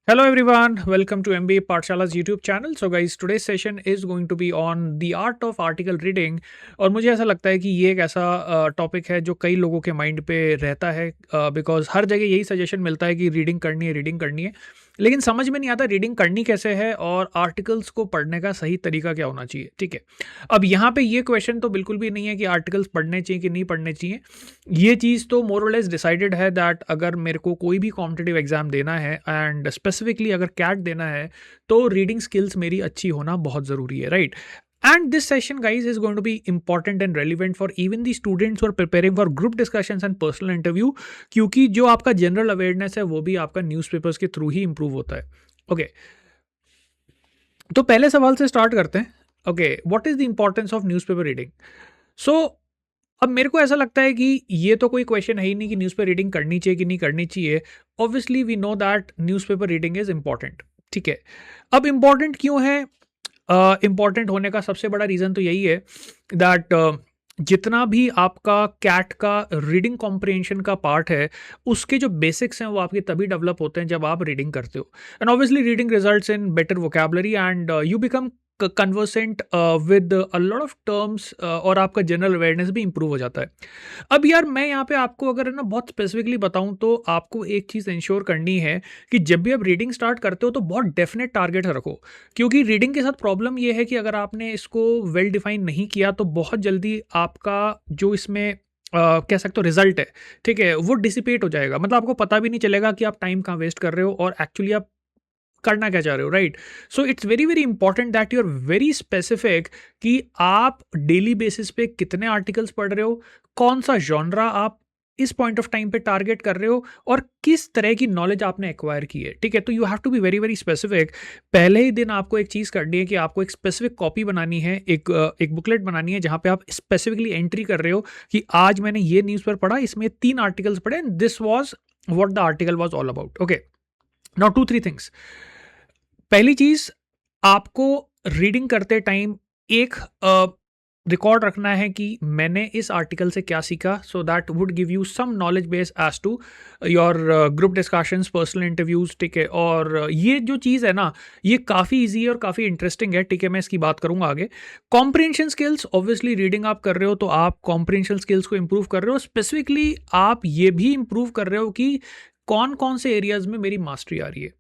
Hello everyone, welcome to MBA Pathshala's YouTube channel. So guys, today's session is going to be on the art of article reading. और मुझे ऐसा लगता है कि ये एक ऐसा टॉपिक है जो कई लोगों के माइंड पे रहता है बिकॉज हर जगह यही सजेशन मिलता है कि रीडिंग करनी है, लेकिन समझ में नहीं आता रीडिंग करनी कैसे है और आर्टिकल्स को पढ़ने का सही तरीका क्या होना चाहिए। ठीक है, अब यहाँ पे ये क्वेश्चन तो बिल्कुल भी नहीं है कि आर्टिकल्स पढ़ने चाहिए कि नहीं पढ़ने चाहिए। ये चीज़ तो मोर और लेस डिसाइडेड है दैट अगर मेरे को कोई भी कॉम्पिटिटिव एग्जाम देना है एंड स्पेसिफिकली अगर कैट देना है तो रीडिंग स्किल्स मेरी अच्छी होना बहुत ज़रूरी है, right. And this session, guys, is going to be important and relevant for even the students who are preparing for group discussions and personal interview, क्योंकि जो आपका जनरल अवेयरनेस है वो भी आपका न्यूज़पेपर्स के थ्रू ही इंप्रूव होता है। ओके, तो पहले सवाल से स्टार्ट करते हैं। Okay, what is the importance of newspaper reading? So अब मेरे को ऐसा लगता है कि ये तो कोई क्वेश्चन है ही नहीं कि न्यूज़पेपर रीडिंग करनी चाहिए कि नहीं करनी चाहिए। Obviously we know that newspaper reading is important. ठीक है, अब इंपॉर्टेंट क्यों है? इम्पॉर्टेंट होने का सबसे बड़ा रीज़न तो यही है दैट जितना भी आपका कैट का रीडिंग कॉम्प्रिहेंशन का पार्ट है उसके जो बेसिक्स हैं वो आपके तभी डेवलप होते हैं जब आप रीडिंग करते हो। And obviously reading results in better vocabulary and you become conversant with a lot of terms और आपका जनरल अवेयरनेस भी इंप्रूव हो जाता है। अब यार मैं यहाँ पे आपको अगर है ना बहुत स्पेसिफिकली बताऊँ तो आपको एक चीज़ इंश्योर करनी है कि जब भी आप रीडिंग स्टार्ट करते हो तो बहुत डेफिनेट टारगेट रखो, क्योंकि रीडिंग के साथ प्रॉब्लम ये है कि अगर आपने इसको वेल डिफाइन नहीं किया तो बहुत जल्दी आपका जो इसमें कह सकते हो रिजल्ट है, ठीक है, वो डिसिपेट हो जाएगा। मतलब आपको पता भी नहीं चलेगा कि आप टाइम कहाँ वेस्ट कर रहे हो और एक्चुअली आप करना क्या चाह रहे हो, right. So it's very very important that you are very specific कि आप डेली बेसिस पे कितने आर्टिकल्स पढ़ रहे हो, कौन सा जॉनरा आप इस पॉइंट ऑफ टाइम पे टारगेट कर रहे हो और किस तरह की नॉलेज आपने एक्वायर की है। ठीक है, तो you have to be very very specific. पहले ही दिन आपको एक चीज़ करनी है कि आपको एक स्पेसिफिक कॉपी बनानी है, एक बुकलेट बनानी है जहाँ पे आप स्पेसिफिकली एंट्री कर रहे हो कि आज मैंने ये न्यूज़पेपर पढ़ा, इसमें 3 आर्टिकल्स पढ़े, this was what the article was all about. Okay, now 2-3 things. पहली चीज, आपको रीडिंग करते टाइम एक रिकॉर्ड रखना है कि मैंने इस आर्टिकल से क्या सीखा, so that would give you some knowledge base as to your group discussions, personal interviews. ठीक है, और ये जो चीज़ है ना ये काफ़ी इजी है और काफ़ी इंटरेस्टिंग है। ठीक है, मैं इसकी बात करूंगा आगे। कॉम्प्रिहेंशन स्किल्स, ऑब्वियसली रीडिंग आप कर रहे हो तो आप कॉम्प्रिहेंशन स्किल्स को इंप्रूव कर रहे हो। स्पेसिफिकली आप ये भी इंप्रूव कर रहे हो कि कौन कौन से एरियाज में मेरी मास्टरी आ रही है।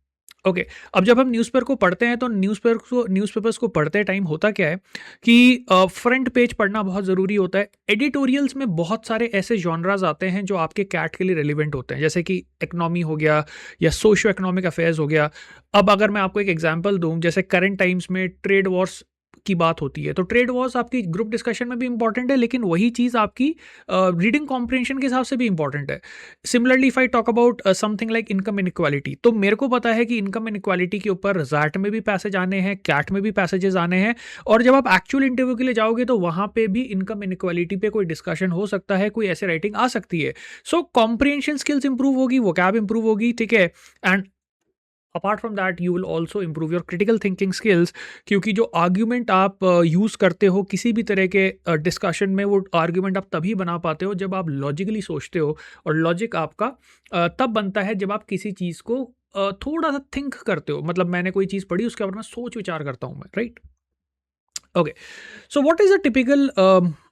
ओके, अब जब हम न्यूज़पेपर को पढ़ते हैं तो न्यूज़पेपर्स को पढ़ते टाइम होता क्या है कि फ्रंट पेज पढ़ना बहुत ज़रूरी होता है। एडिटोरियल्स में बहुत सारे ऐसे जॉनराज आते हैं जो आपके कैट के लिए रेलिवेंट होते हैं, जैसे कि इकोनॉमी हो गया या सोशियो इकोनॉमिक अफेयर्स हो गया। अब अगर मैं आपको एक एग्जांपल दूं, जैसे करंट टाइम्स में ट्रेड वॉर्स की बात होती है तो ट्रेड वॉर्स आपकी ग्रुप डिस्कशन में भी इंपॉर्टेंट है, लेकिन वही चीज़ आपकी रीडिंग कॉम्प्रिहेंशन के हिसाब से भी इंपॉर्टेंट है। Similarly if I talk about something like income inequality, तो मेरे को पता है कि इनकम इनइक्वालिटी के ऊपर जैट में भी पैसेज आने हैं, कैट में भी पैसेजेस आने हैं, और जब आप एक्चुअल इंटरव्यू के लिए जाओगे तो वहां पे भी इनकम इनइक्वालिटी पे कोई डिस्कशन हो सकता है, कोई ऐसे राइटिंग आ सकती है। सो कॉम्प्रिहेंशन स्किल्स इंप्रूव होगी, वोकैब इंप्रूव होगी। ठीक है, and apart from that you will also improve your critical thinking skills, क्योंकि जो आर्ग्यूमेंट आप यूज़ करते हो किसी भी तरह के डिस्कशन में, वो आर्ग्यूमेंट आप तभी बना पाते हो जब आप लॉजिकली सोचते हो, और लॉजिक आपका तब बनता है जब आप किसी चीज़ को थोड़ा सा थिंक करते हो। मतलब मैंने कोई चीज़ पढ़ी, उसके बारे में सोच विचार करता हूँ मैं, right. Okay, so what is a typical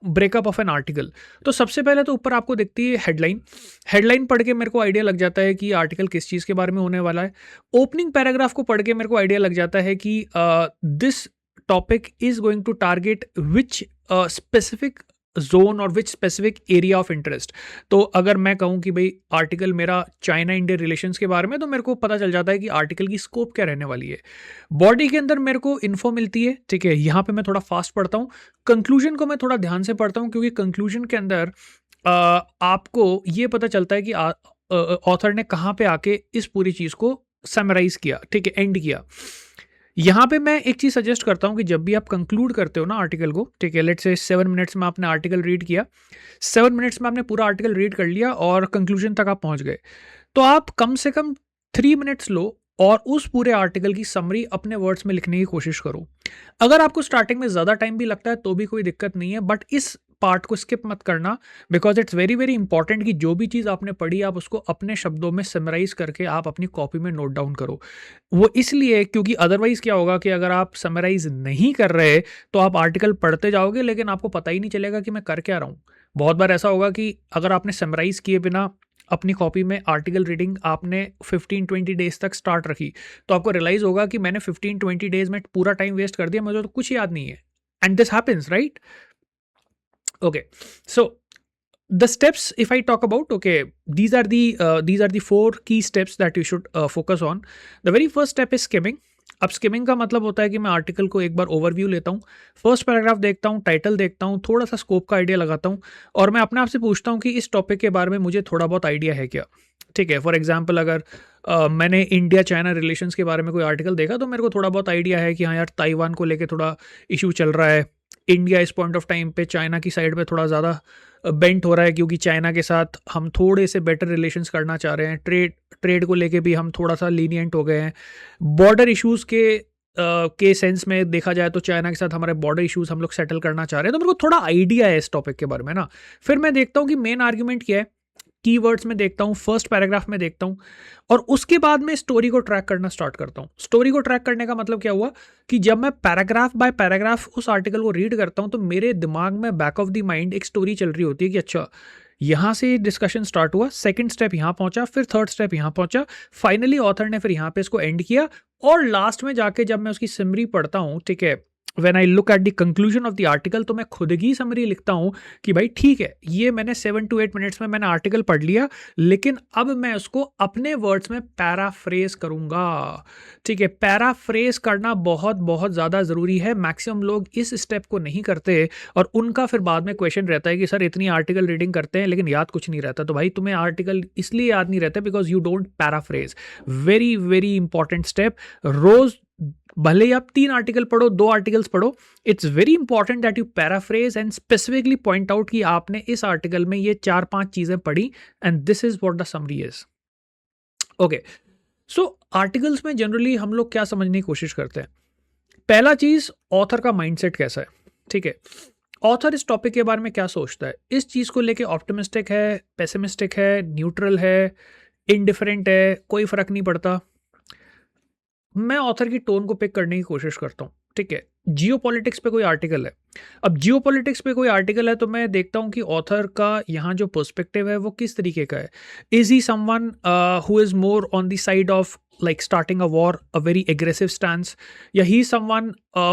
breakup of an article? तो सबसे पहले तो ऊपर आपको दिखती है हेडलाइन। हेडलाइन पढ़ के मेरे को आइडिया लग जाता है कि आर्टिकल किस चीज़ के बारे में होने वाला है। ओपनिंग पैराग्राफ को पढ़ के मेरे को आइडिया लग जाता है कि this topic is going to target which specific zone और which specific area of interest. तो अगर मैं कहूँ कि भाई आर्टिकल मेरा चाइना इंडिया रिलेशंस के बारे में, तो मेरे को पता चल जाता है कि आर्टिकल की स्कोप क्या रहने वाली है। बॉडी के अंदर मेरे को इन्फो मिलती है। ठीक है, यहाँ पे मैं थोड़ा फास्ट पढ़ता हूँ। कंक्लूजन को मैं थोड़ा ध्यान से पढ़ता हूँ, क्योंकि कंक्लूजन के अंदर आपको ये पता चलता है कि ऑथर ने कहाँ पे आके इस पूरी चीज़ को समराइज किया, ठीक है, एंड किया। यहाँ पे मैं एक चीज़ सजेस्ट करता हूँ कि जब भी आप कंक्लूड करते हो ना आर्टिकल को, ठीक है, लेट्स से 7 मिनट्स में आपने आर्टिकल रीड किया, 7 मिनट्स में आपने पूरा आर्टिकल रीड कर लिया और कंक्लूजन तक आप पहुँच गए, तो आप कम से कम 3 मिनट्स लो और उस पूरे आर्टिकल की समरी अपने वर्ड्स में लिखने की कोशिश करो। अगर आपको स्टार्टिंग में ज़्यादा टाइम भी लगता है तो भी कोई दिक्कत नहीं है, बट इस पार्ट को स्किप मत करना, because it's very very important कि जो भी चीज़ आपने पढ़ी आप उसको अपने शब्दों में समराइज करके आप अपनी कॉपी में नोट डाउन करो। वो इसलिए क्योंकि अदरवाइज क्या होगा कि अगर आप समराइज नहीं कर रहे तो आप आर्टिकल पढ़ते जाओगे लेकिन आपको पता ही नहीं चलेगा कि मैं कर क्या रहा हूँ। बहुत बार ऐसा होगा कि अगर आपने समराइज किए बिना अपनी कॉपी में आर्टिकल रीडिंग आपने 15-20 डेज तक स्टार्ट रखी, तो आपको रियलाइज होगा कि मैंने 15-20 डेज में पूरा टाइम वेस्ट कर दिया, मुझे तो कुछ याद नहीं है। And this happens, right? Okay, so the steps, if I talk about, okay, these are the four key steps that you should focus on. The very first step is skimming. अब skimming का मतलब होता है कि मैं article को एक बार overview लेता हूँ, फर्स्ट पैराग्राफ देखता हूँ, टाइटल देखता हूँ, थोड़ा सा स्कोप का आइडिया लगाता हूँ और मैं अपने आप से पूछता हूँ कि इस टॉपिक के बारे में मुझे थोड़ा बहुत आइडिया है क्या। ठीक है, फॉर एग्जांपल अगर मैंने इंडिया चाइना रिलेशंस के बारे में कोई आर्टिकल देखा तो मेरे को थोड़ा बहुत आइडिया है कि हाँ यार, ताइवान को लेके थोड़ा इशू चल रहा है, इंडिया इस पॉइंट ऑफ टाइम पे चाइना की साइड पे थोड़ा ज़्यादा बेंट हो रहा है क्योंकि चाइना के साथ हम थोड़े से बेटर रिलेशंस करना चाह रहे हैं, ट्रेड को लेके भी हम थोड़ा सा लीनियंट हो गए हैं, बॉर्डर इश्यूज़ के सेंस में देखा जाए तो चाइना के साथ हमारे बॉर्डर इश्यूज हम लोग सेटल करना चाह रहे हैं, तो मेरे को थोड़ा आइडिया है इस टॉपिक के बारे में ना। फिर मैं देखता हूँ कि मेन आर्ग्यूमेंट क्या है, कीवर्ड्स में देखता हूँ, फर्स्ट पैराग्राफ में देखता हूँ और उसके बाद मैं स्टोरी को ट्रैक करना स्टार्ट करता हूँ। स्टोरी को ट्रैक करने का मतलब क्या हुआ कि जब मैं पैराग्राफ बाय पैराग्राफ उस आर्टिकल को रीड करता हूँ तो मेरे दिमाग में बैक ऑफ द माइंड एक स्टोरी चल रही होती है कि अच्छा यहाँ से डिस्कशन स्टार्ट हुआ, सेकंड स्टेप यहाँ पहुंचा, फिर थर्ड स्टेप यहाँ पहुंचा, फाइनली ऑथर ने फिर यहाँ पे इसको एंड किया और लास्ट में जाके जब मैं उसकी समरी पढ़ता हूँ, ठीक है, when I look at the conclusion of the article, तो मैं खुद की समरी लिखता हूँ कि भाई ठीक है, ये मैंने 7 to 8 मिनट्स में मैंने आर्टिकल पढ़ लिया, लेकिन अब मैं उसको अपने वर्ड्स में पैराफ्रेज करूँगा। ठीक है, पैराफ्रेज करना बहुत बहुत ज़्यादा ज़रूरी है। मैक्सिमम लोग इस स्टेप को नहीं करते और उनका फिर बाद में क्वेश्चन रहता है कि सर इतनी आर्टिकल रीडिंग करते हैं लेकिन याद कुछ नहीं रहता। तो भाई तुम्हें आर्टिकल इसलिए याद नहीं रहता because you don't paraphrase. Very very important step. रोज भले ही आप 3 आर्टिकल पढ़ो, 2 आर्टिकल्स पढ़ो, it's very important that you paraphrase and specifically point out कि आपने इस आर्टिकल में ये 4-5 चीजें पढ़ी and this is what the summary is. Okay, so articles में जनरली हम लोग क्या समझने की कोशिश करते हैं? पहला चीज, ऑथर का माइंडसेट कैसा है। ठीक है, ऑथर इस टॉपिक के बारे में क्या सोचता है, इस चीज को लेके ऑप्टिमिस्टिक है, पेसिमिस्टिक है, न्यूट्रल है, इनडिफरेंट है, कोई फर्क नहीं पड़ता। मैं ऑथर की टोन को पिक करने की कोशिश करता हूँ। ठीक है, जियोपॉलिटिक्स पे कोई आर्टिकल है, अब जियोपॉलिटिक्स पे कोई आर्टिकल है तो मैं देखता हूँ कि ऑथर का यहाँ जो पर्सपेक्टिव है वो किस तरीके का है। Is he someone who is more on the side of like starting a war, a very aggressive stance, या he is someone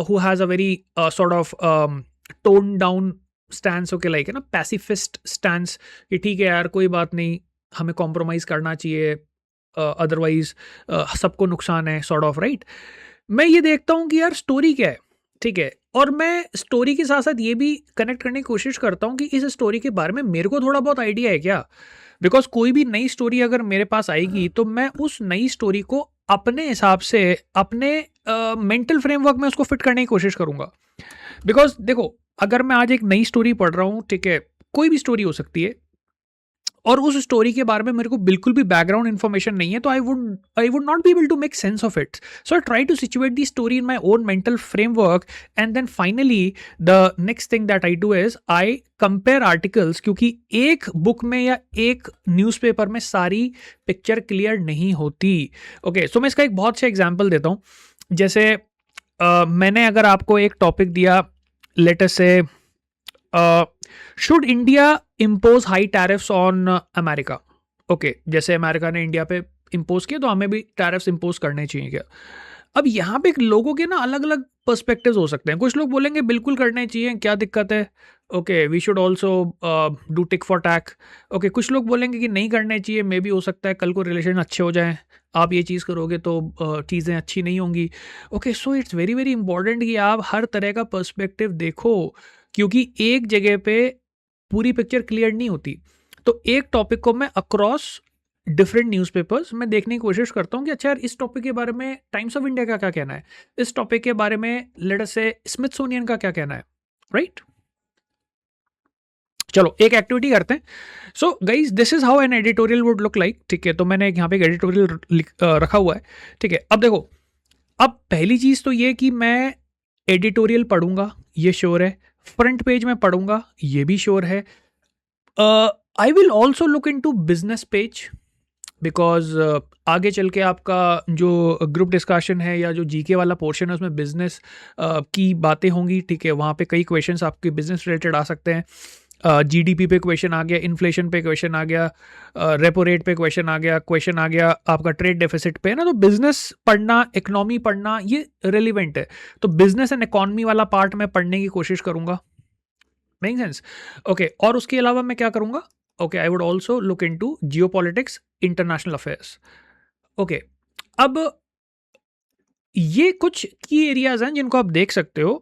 who has a very sort of toned down stance, okay, like है ना, pacifist stance कि ठीक है यार कोई बात नहीं, हमें कॉम्प्रोमाइज करना चाहिए, अदरवाइज सबको नुकसान है, सॉर्ट ऑफ, राइट। मैं ये देखता हूँ कि यार स्टोरी क्या है। ठीक है, और मैं स्टोरी के साथ साथ ये भी कनेक्ट करने की कोशिश करता हूँ कि इस स्टोरी के बारे में मेरे को थोड़ा बहुत आइडिया है क्या। बिकॉज कोई भी नई स्टोरी अगर मेरे पास आएगी तो मैं उस नई स्टोरी को अपने हिसाब से अपने मेंटल फ्रेमवर्क में उसको फिट करने की कोशिश करूंगा। बिकॉज देखो, अगर मैं आज एक नई स्टोरी पढ़ रहा हूँ, ठीक है, कोई भी स्टोरी हो सकती है, और उस स्टोरी के बारे में मेरे को बिल्कुल भी बैकग्राउंड इन्फॉर्मेशन नहीं है, तो I would not be able to make sense of it. So I try to situate the story in my own mental framework and then finally the next thing that I do is I compare articles, क्योंकि एक book में या एक newspaper में सारी picture clear नहीं होती। Okay, सो मैं इसका एक बहुत अच्छा एग्जाम्पल देता हूँ। जैसे मैंने अगर आपको एक टॉपिक दिया, लेट अस से should India impose high tariffs on America. Okay, जैसे अमेरिका ने इंडिया पे इम्पोज किया तो हमें भी टैरिफ्स इम्पोज करने चाहिए क्या। अब यहाँ पे लोगों के ना अलग अलग पर्सपेक्टिव्स हो सकते हैं। कुछ लोग बोलेंगे बिल्कुल करने चाहिए, क्या दिक्कत है, okay, we should also do tit for tat. Okay, कुछ लोग बोलेंगे कि नहीं करने चाहिए, मे भी हो सकता है कल को रिलेशन अच्छे हो जाएं, आप ये चीज़ करोगे तो चीज़ें अच्छी नहीं होंगी। Okay, so it's very very important कि आप हर तरह का पर्सपेक्टिव देखो, क्योंकि एक जगह पे पूरी पिक्चर क्लियर नहीं होती। तो एक टॉपिक को मैं अक्रॉस डिफरेंट न्यूज़पेपर्स में देखने की कोशिश करता हूँ कि अच्छा यार इस टॉपिक के बारे में टाइम्स ऑफ इंडिया का क्या कहना है, इस टॉपिक के बारे में लेट अस से स्मिथसोनियन का क्या कहना है, राइट। चलो एक एक्टिविटी करते हैं। So guys, this is how an editorial would look like. ठीक है, तो मैंने यहाँ पे एक एडिटोरियल रखा हुआ है। ठीक है, अब देखो, अब पहली चीज़ तो ये कि मैं एडिटोरियल पढ़ूंगा, ये श्योर है, फ्रंट पेज में पढ़ूंगा, ये भी श्योर है। I will also look into business page, because आगे चल के आपका जो ग्रुप डिस्कशन है या जो जीके वाला पोर्शन है उसमें बिजनेस की बातें होंगी, ठीक है। वहाँ पे कई क्वेश्चंस आपके बिजनेस रिलेटेड आ सकते हैं। जीडीपी पे क्वेश्चन आ गया, इन्फ्लेशन पे क्वेश्चन आ गया, रेपो रेट पे क्वेश्चन आ गया आपका ट्रेड डेफिसिट पे, ना। तो बिजनेस पढ़ना, इकोनॉमी पढ़ना, ये रिलेवेंट है। तो बिजनेस एंड इकोनॉमी वाला पार्ट मैं पढ़ने की कोशिश करूंगा। Make sense? ओके, और उसके अलावा मैं क्या करूंगा? Okay, I would also look into geopolitics, international affairs. Okay, अब ये कुछ की एरियाज हैं जिनको आप देख सकते हो,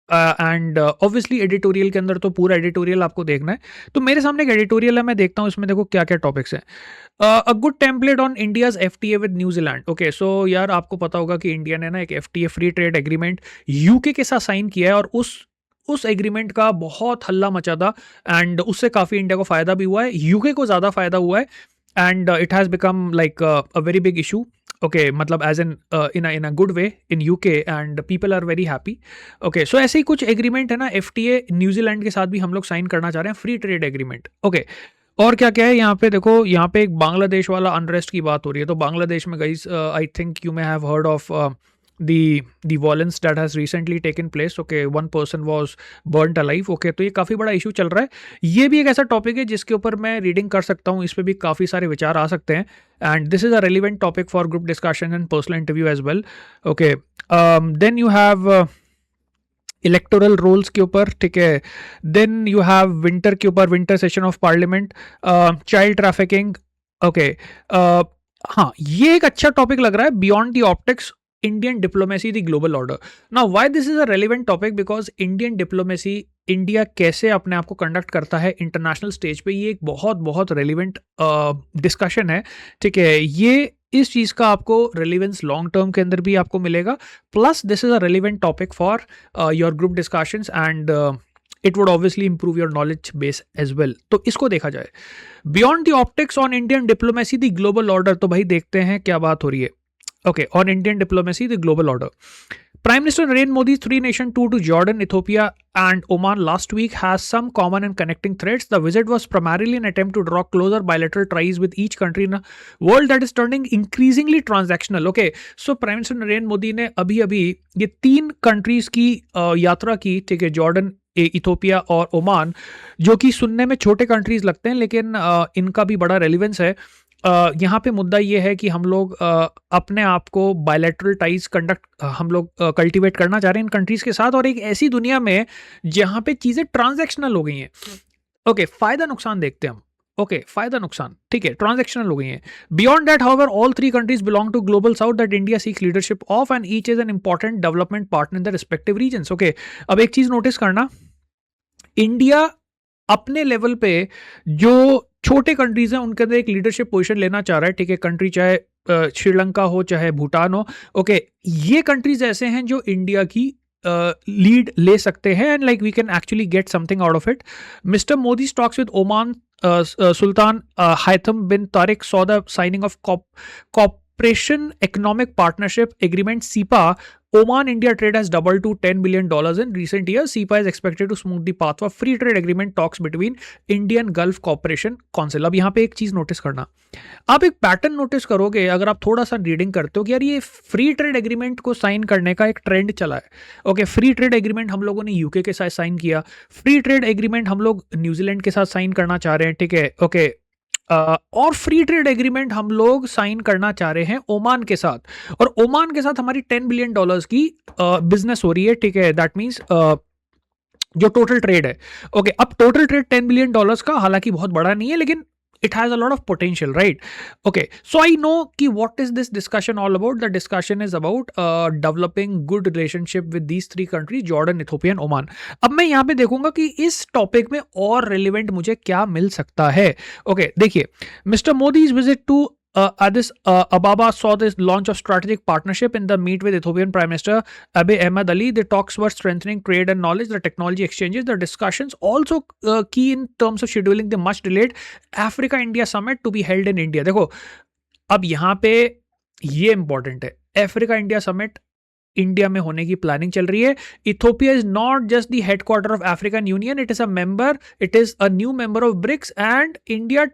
एंड ऑब्वियसली एडिटोरियल के अंदर तो पूरा एडिटोरियल आपको देखना है। तो मेरे सामने एक एडिटोरियल है, मैं देखता हूँ इसमें देखो क्या क्या टॉपिक्स हैं। A good template on India's FTA with New Zealand. Okay, so यार आपको पता होगा कि इंडिया ने ना एक FTA, free trade agreement, UK के साथ साइन किया है, और उस एग्रीमेंट का बहुत हल्ला मचा था, एंड उससे काफ़ी इंडिया को फ़ायदा भी हुआ है, यूके को ज़्यादा फ़ायदा हुआ है, and it has become like a very big issue. Okay, मतलब as in a good way in UK, and people are very happy. Okay, so ऐसे ही कुछ एग्रीमेंट है ना, एफटीए न्यूजीलैंड के साथ भी हम लोग साइन करना चाह रहे हैं, फ्री ट्रेड एग्रीमेंट। ओके, और क्या क्या है यहाँ पे देखो, यहाँ पे एक बांग्लादेश वाला अनरेस्ट की बात हो रही है। तो बांग्लादेश में guys, I think you may have heard of the violence that has recently taken place. Okay, one person was burnt alive. Okay, तो ये काफ़ी बड़ा इशू चल रहा है। ये भी एक ऐसा टॉपिक है जिसके ऊपर मैं रीडिंग कर सकता हूँ, इस पर भी काफ़ी सारे विचार आ सकते हैं, and this is a relevant topic for group discussion and personal interview as well. Okay, then you have electoral rolls के ऊपर, ठीक है। देन यू हैव विंटर के ऊपर, winter session of parliament, child trafficking. Okay, हाँ, ये एक अच्छा टॉपिक लग रहा है, beyond the optics, Indian diplomacy the global order. Now why this is a relevant topic? Because Indian diplomacy, India कैसे अपने आप को कंडक्ट करता है इंटरनेशनल स्टेज पे, ये एक बहुत बहुत रेलिवेंट डिस्कशन है, ठीक है। ये इस चीज़ का आपको रेलिवेंस लॉन्ग टर्म के अंदर भी आपको मिलेगा, plus this is a relevant topic for your group discussions, and it would obviously improve your knowledge base as well. तो इसको देखा जाए, beyond the optics on Indian diplomacy the global order. तो भाई देखते हैं क्या बात हो रही है। Okay, on Indian diplomacy, the global order. Prime Minister Narendra Modi's three-nation tour to Jordan, Ethiopia, and Oman last week has some common and connecting threads. The visit was primarily an attempt to draw closer bilateral ties with each country in a world that is turning increasingly transactional. Okay, so Prime Minister Narendra Modi ने अभी ये 3 countries की यात्रा की, ठीक है, Jordan, Ethiopia और Oman, जो कि सुनने में छोटे कंट्रीज लगते हैं, लेकिन इनका भी बड़ा रेलिवेंस है। यहाँ पे मुद्दा ये है कि हम लोग अपने आप को बायलैटरल टाइज हम लोग कल्टीवेट करना चाह रहे हैं इन कंट्रीज के साथ, और एक ऐसी दुनिया में जहाँ पे चीज़ें ट्रांजैक्शनल हो गई हैं। ओके, फायदा नुकसान देखते हैं हम। ओके, फायदा नुकसान, ठीक है, ट्रांजैक्शनल हो गई हैं। Beyond that however all 3 countries belong to global south that India seek leadership of, and each is an important development partner in the respective regions. Okay, अब एक चीज नोटिस करना, इंडिया अपने लेवल पे जो छोटे कंट्रीज हैं उनके अंदर एक लीडरशिप पोजीशन लेना चाह रहा है, ठीक है। कंट्री चाहे श्रीलंका हो, चाहे भूटान हो, ओके, ये कंट्रीज ऐसे हैं जो इंडिया की लीड ले सकते हैं, and like we can actually get something out of it. Mister Modi talks with Oman sultan Haitham bin Tariq saw the signing of Cooperation Economic Partnership Agreement (CEPA). Oman India trade has doubled to $10 billion in recent years. CEPA is expected to smooth the path for free trade agreement talks between Indian Gulf Cooperation Council. अब यहाँ पे एक चीज notice करना, आप एक pattern notice करोगे अगर आप थोड़ा सा रीडिंग करते हो कि यार ये फ्री ट्रेड एग्रीमेंट को साइन करने का एक ट्रेंड चला है। ओके, फ्री ट्रेड एग्रीमेंट हम लोगों ने यूके के साथ साइन किया, फ्री ट्रेड एग्रीमेंट हम लोग न्यूजीलैंड के साथ साइन करना चाह रहे हैं, ठीक है। ओके, और फ्री ट्रेड एग्रीमेंट हम लोग साइन करना चाह रहे हैं ओमान के साथ, और ओमान के साथ हमारी $10 बिलियन की बिजनेस हो रही है, ठीक है। दैट मीन्स जो टोटल ट्रेड है, ओके, अब टोटल ट्रेड $10 बिलियन का हालांकि बहुत बड़ा नहीं है, लेकिन it has a lot of potential, right? Okay, so I know कि what is this discussion all about? The discussion is about developing good relationship with these 3 countries, Jordan, Ethiopia and Oman. अब मैं यहाँ पे देखूंगा कि इस topic में और relevant मुझे क्या मिल सकता है। Okay, देखिए, Mr. Modi's visit to Addis Ababa saw the launch of strategic partnership in the meet with Ethiopian Prime Minister Abiy Ahmed Ali. The talks were strengthening trade and knowledge, the technology exchanges, the discussions also key in terms of scheduling the much delayed Africa India Summit to be held in India. देखो, अब यहाँ पे ये important है, Africa India summit India में होने की planning चल रही है। Ethiopia is not just the headquarter of African Union, it is a new member of BRICS and India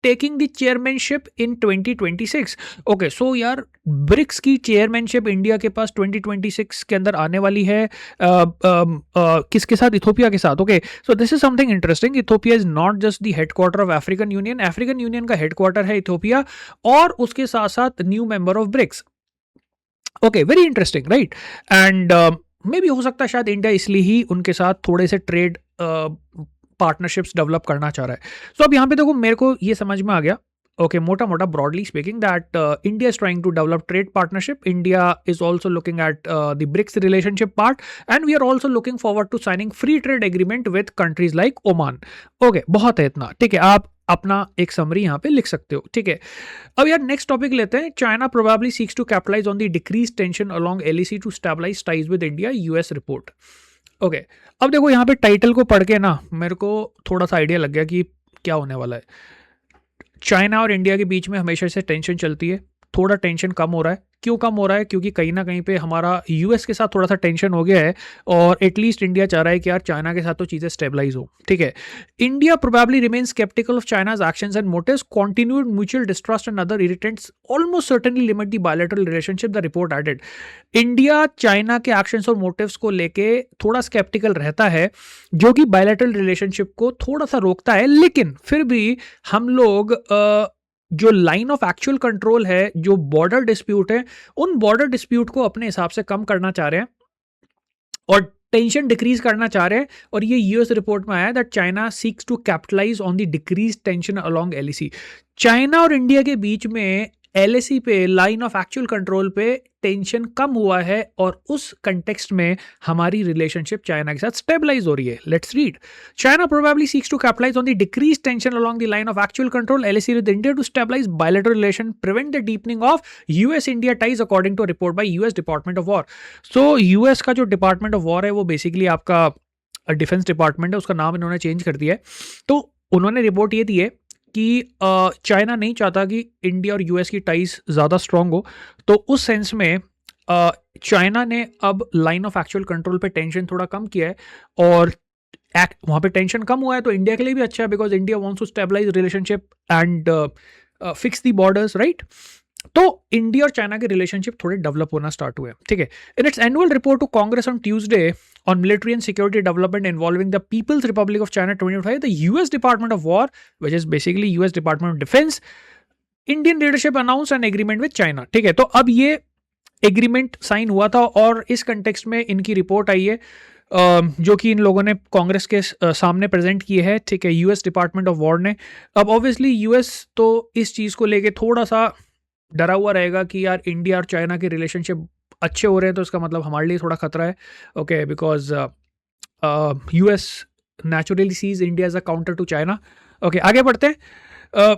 taking the chairmanship in 2026। Okay, so यार ब्रिक्स की chairmanship India के पास 2026 के अंदर आने वाली है। किसके साथ? इथोपिया के साथ। Okay, so this is something interesting. Ethiopia is not just the headquarter of African union, African union का हेडक्वार्टर है इथोपिया, और उसके साथ साथ new member of BRICS. Okay, very interesting, right? And may be हो सकता है शायद इंडिया इसलिए ही उनके साथ थोड़े से ट्रेड पार्टनरशिप्स डेवलप करना चाह रहा है। सो अब यहाँ पे देखो, मेरे को ये समझ में आ गया, ओके, मोटा मोटा broadly speaking, that India is trying to develop trade partnership, India is also looking at the BRICS relationship part, and we are also looking forward to signing free trade agreement with countries like Oman. Okay, बहुत है इतना, ठीक है, आप अपना एक summary यहाँ पे लिख सकते हो, ठीक है। अब यार नेक्स्ट टॉपिक लेते हैं। China probably seeks to capitalise on the decrease tension along LAC to stabilise ties with India, US report. Okay, अब देखो यहाँ पे टाइटल को पढ़ के ना मेरे को थोड़ा सा आइडिया लग गया कि क्या होने वाला है। चाइना और इंडिया के बीच में हमेशा से टेंशन चलती है, थोड़ा टेंशन कम हो रहा है। क्यों कम हो रहा है? क्योंकि कहीं ना कहीं पे हमारा यूएस के साथ थोड़ा सा टेंशन हो गया है, और एटलीस्ट इंडिया चाह रहा है कि यार चाइना के साथ तो चीज़ें स्टेबलाइज हो, ठीक है। India probably remain sceptical of China's actions and motives, continued mutual distrust and other irritants almost certainly limit the bilateral relationship, the report added. India China के एक्शंस और मोटिव्स को लेके थोड़ा स्केप्टिकल रहता है, जो कि बायलैटरल रिलेशनशिप को थोड़ा सा रोकता है, लेकिन फिर भी हम लोग जो लाइन ऑफ एक्चुअल कंट्रोल है, जो बॉर्डर डिस्प्यूट है, उन बॉर्डर डिस्प्यूट को अपने हिसाब से कम करना चाह रहे हैं और टेंशन डिक्रीज करना चाह रहे हैं। और ये यूएस रिपोर्ट में आया that China seeks to capitalise on the decrease tension along LAC. China और इंडिया के बीच में एलएसी पे, लाइन ऑफ एक्चुअल कंट्रोल पे टेंशन कम हुआ है, और उस कंटेक्स्ट में हमारी रिलेशनशिप चाइना के साथ स्टेबलाइज हो रही है। Let's read. China probably seeks to capitalise on the decrease tension along the line of actual control LAC with India to stabilise bilateral relation, prevent the deepening of US India ties, according to report by US department of war. So US का जो department of war है वो basically आपका defence department है, उसका नाम इन्होंने change कर दिया है। तो उन्होंने रिपोर्ट ये दी है कि चाइना नहीं चाहता कि इंडिया और यूएस की टाइज ज़्यादा स्ट्रांग हो, तो उस सेंस में चाइना ने अब लाइन ऑफ एक्चुअल कंट्रोल पे टेंशन थोड़ा कम किया है, और वहाँ पे टेंशन कम हुआ है तो इंडिया के लिए भी अच्छा है, because India wants to stabilise relationship and fix the borders, right. तो इंडिया और चाइना के रिलेशनशिप थोड़े डेवलप होना स्टार्ट हुए, ठीक है। In its annual report to Congress on Tuesday on military and security development involving the People's Republic of China 2025, the US Department of War, which is basically US Department of Defense, Indian leadership announced an agreement with China, ठीक है। तो अब ये agreement sign हुआ था, और इस context में इनकी रिपोर्ट आई है, जो कि इन लोगों ने कांग्रेस के सामने प्रेजेंट की है, ठीक है, यूएस डिपार्टमेंट ऑफ वॉर ने। अब ऑब्वियसली यूएस तो इस चीज़ को लेके थोड़ा सा डरा हुआ रहेगा कि यार इंडिया और चाइना के रिलेशनशिप अच्छे हो रहे हैं, तो इसका मतलब हमारे लिए थोड़ा खतरा है, okay, because US naturally sees India as a counter to China. Okay, आगे बढ़ते हैं।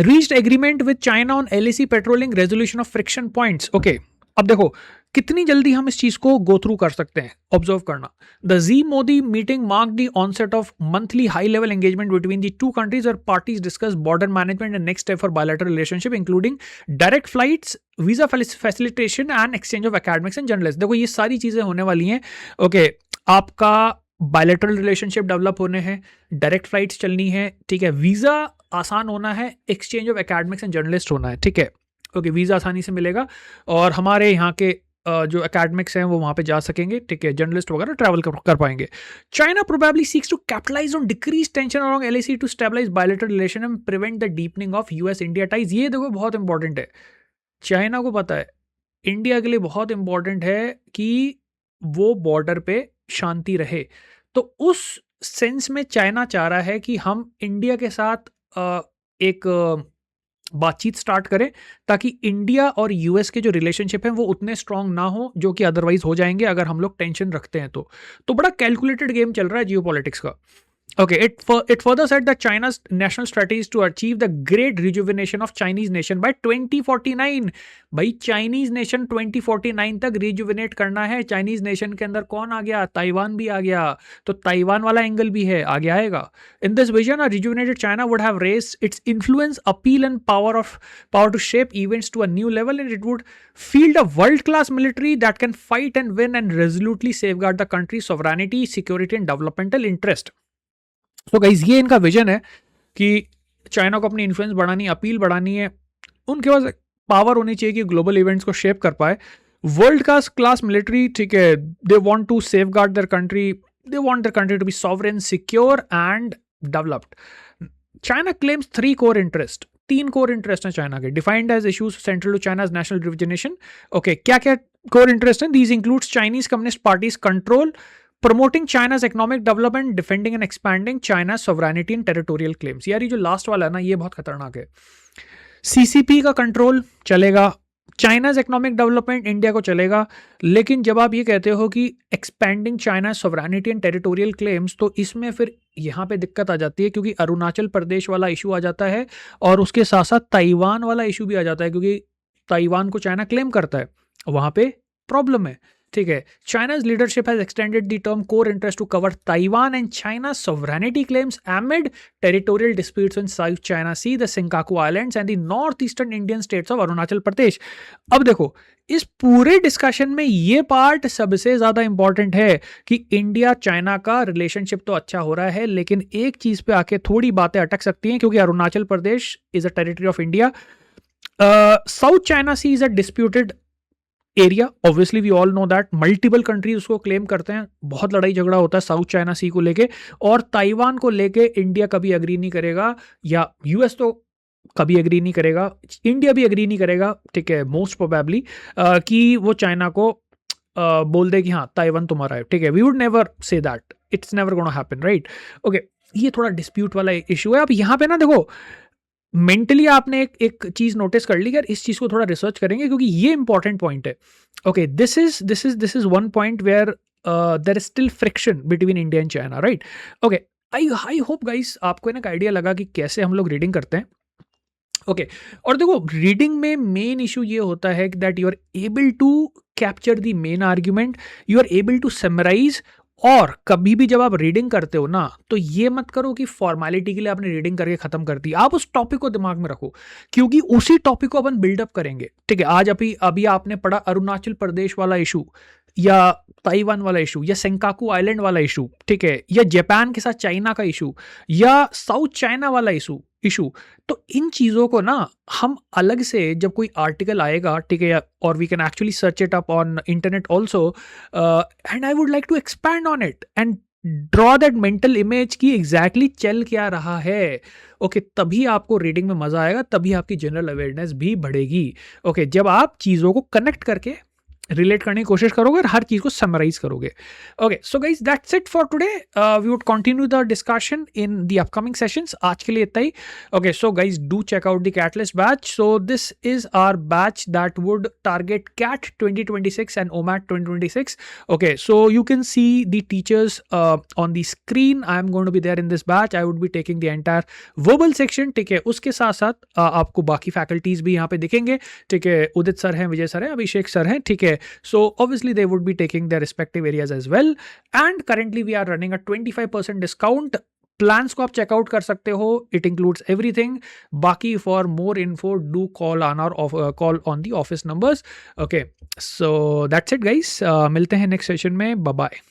Reached agreement with China on LAC patrolling, resolution of friction points. Okay, अब देखो कितनी जल्दी हम इस चीज को गो थ्रू कर सकते हैं, ऑब्जर्व करना। The Xi Modi meeting mark the onset of monthly high level engagement between the two countries, और parties discuss border management and next step for bilateral relationship, including direct flights, visa facilitation and exchange of academics and journalist. देखो ये सारी चीजें होने वाली हैं, okay. आपका bilateral relationship develop होने हैं, डायरेक्ट फ्लाइट्स चलनी है, ठीक है, वीजा आसान होना है, exchange of academics and journalist होना है, ठीक है, ओके, वीजा आसानी से मिलेगा, और हमारे यहाँ के जो एकेडमिक्स हैं वो वहाँ पे जा सकेंगे, ठीक है, जर्नलिस्ट वगैरह ट्रैवल कर पाएंगे। China probably seeks to capitalise on decrease tension along LAC to stabilise bilateral relation and prevent the deepening of US India ties. ये देखो बहुत इंपॉर्टेंट है, चाइना को पता है इंडिया के लिए बहुत इंपॉर्टेंट है कि वो बॉर्डर पे शांति रहे, तो उस सेंस में चाइना चाह रहा है कि हम इंडिया के साथ एक बातचीत स्टार्ट करें, ताकि इंडिया और यूएस के जो रिलेशनशिप हैं वो उतने स्ट्रांग ना हो, जो कि अदरवाइज हो जाएंगे अगर हम लोग टेंशन रखते हैं। तो बड़ा कैलकुलेटेड गेम चल रहा है जियोपॉलिटिक्स का। Okay, it further said that China's national strategy is to achieve the great rejuvenation of Chinese nation by 2049. भाई चाइनीज नेशन 2049 तक रिजुविनेट करना है. चाइनीज नेशन के अंदर कौन आ गया? ताइवान भी आ गया. तो ताइवान वाला एंगल भी है, आगे आएगा. In this vision a rejuvenated China would have raised its influence, appeal and power to shape events to a new level, and it would field a world-class military that can fight and win and resolutely safeguard the country's sovereignty, security and developmental interest. तो guys ये इनका vision है कि China को अपनी influence बढ़ानी, appeal बढ़ानी है, उनके पास पावर होनी चाहिए कि ग्लोबल इवेंट्स को शेप कर पाए. वर्ल्ड क्लास मिलिट्री, ठीक है, they want to safeguard their country, they want their country to be sovereign, secure and developed. China claims 3 core interest. 3 core interest हैं चाइना के, defined as issues central to China's national rejuvenation. Okay, क्या क्या core interest हैं? These includes Chinese Communist Party's control, promoting China's economic development, defending and expanding China's sovereignty and territorial claims. यार ये जो last वाला है ना, ये बहुत खतरनाक है. CCP का कंट्रोल चलेगा, चाइनाज इकोनॉमिक डेवलपमेंट इंडिया को चलेगा, लेकिन जब आप ये कहते हो कि expanding China sovereignty and territorial claims, तो इसमें फिर यहाँ पे दिक्कत आ जाती है, क्योंकि अरुणाचल प्रदेश वाला इशू आ जाता है और उसके साथ साथ ताइवान वाला इशू भी आ जाता है, क्योंकि ताइवान को चाइना क्लेम करता है, वहाँ पे प्रॉब्लम है. ठीक है, चाइना's leadership has extended the term core interest to cover Taiwan and China's sovereignty claims amid territorial disputes in South China Sea, the Senkaku Islands and the northeastern Indian states of Arunachal Pradesh. अब देखो, इस पूरे discussion में ये part सबसे ज्यादा important है कि इंडिया चाइना का रिलेशनशिप तो अच्छा हो रहा है, लेकिन एक चीज पे आके थोड़ी बातें अटक सकती हैं, क्योंकि Arunachal Pradesh is a territory of India. South China Sea is a disputed area, obviously we all know that. Multiple countries उसको क्लेम करते हैं, बहुत लड़ाई झगड़ा होता है साउथ चाइना सी को लेके, और ताइवान को लेके इंडिया कभी एग्री नहीं करेगा, या यूएस तो कभी एग्री नहीं करेगा, इंडिया भी एग्री नहीं करेगा, ठीक है, मोस्ट प्रोबेबली, कि वो चाइना को बोल दे कि हाँ ताइवान तुम्हारा है. ठीक है, we would never say that, it's never gonna happen, right. Okay, ये थोड़ा डिस्प्यूट वाला इशू है. अब यहाँ पे ना देखो, मेंटली आपने एक चीज नोटिस कर ली, यार इस चीज को थोड़ा रिसर्च करेंगे, क्योंकि ये इंपॉर्टेंट पॉइंट है. Okay, this is one point where there is still friction between India and China, right. Okay, I hope guys आपको ना एक आइडिया लगा कि कैसे हम लोग रीडिंग करते हैं. ओके, और देखो, रीडिंग में मेन इशू ये होता है that you are able to capture the main argument, you are able to summarise. और कभी भी जब आप रीडिंग करते हो ना, तो ये मत करो कि फॉर्मेलिटी के लिए आपने रीडिंग करके खत्म कर दी. आप उस टॉपिक को दिमाग में रखो, क्योंकि उसी टॉपिक को अपन बिल्डअप करेंगे. ठीक है, आज अभी आपने पढ़ा अरुणाचल प्रदेश वाला इशू, या ताइवान वाला इशू, या सेंकाकू आइलैंड वाला इशू, ठीक है, या जापान के साथ चाइना का इशू, या साउथ चाइना वाला इशू. तो इन चीज़ों को ना हम अलग से जब कोई आर्टिकल आएगा, ठीक है, और we can actually search it up on internet also, and I would like to expand on it and draw that mental image कि एग्जैक्टली चल क्या रहा है. ओके, तभी आपको रीडिंग में मजा आएगा, तभी आपकी जनरल अवेयरनेस भी बढ़ेगी. ओके, जब आप चीज़ों को कनेक्ट करके रिलेट करने की कोशिश करोगे और हर चीज को समराइज करोगे. Okay, so guys that's it for today. We would continue the discussion in the upcoming sessions. आज के लिए इतना ही. Okay, so guys do check out the catalyst batch. So this is our batch that would target CAT 2026 and OMET 2026. Okay, so you can see the teachers on the screen. I am going to be there in this batch. I would be taking the entire verbal section. ठीक है, उसके साथ साथ आपको बाकी faculties भी यहाँ पे दिखेंगे. ठीक है, उदित सर हैं, विजय सर हैं, अभिषेक सर हैं. ठीक है, so obviously they would be taking their respective areas as well, and currently we are running a 25% discount. Plans को आप चेकआउट कर सकते हो, it includes everything. बाकी for more info do call on our call on the office numbers. Okay, so that's it guys. मिलते हैं next session में. Bye bye.